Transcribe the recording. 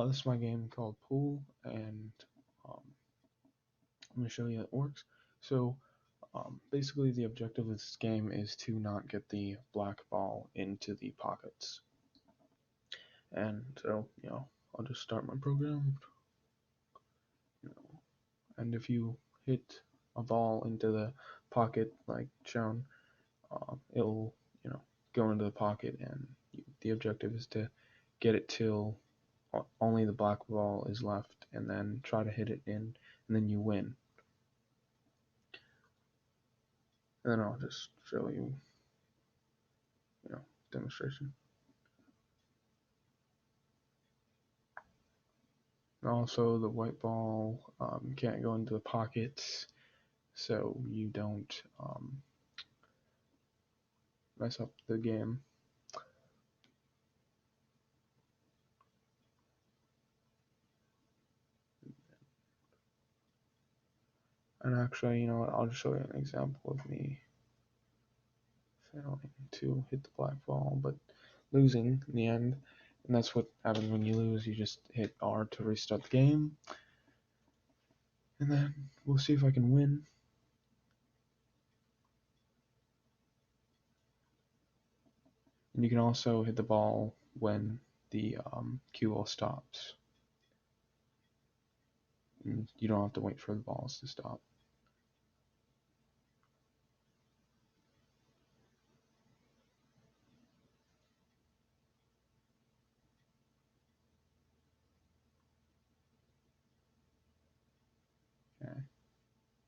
This is my game called Pool, and um, I'm going to show you how it works. So, basically, the objective of this game is to not get the black ball into the pockets. And so, I'll just start my program. And if you hit a ball into the pocket, like shown, it'll, go into the pocket, and the objective is to get it till only the black ball is left, and then try to hit it in, and then you win. And then I'll just show you, demonstration. Also, the white ball can't go into the pockets, so you don't mess up the game. And actually, you know what, I'll just show you an example of me failing to hit the black ball, but losing in the end. And that's what happens when you lose. You just hit R to restart the game. And then we'll see if I can win. And you can also hit the ball when the cue ball stops. And you don't have to wait for the balls to stop.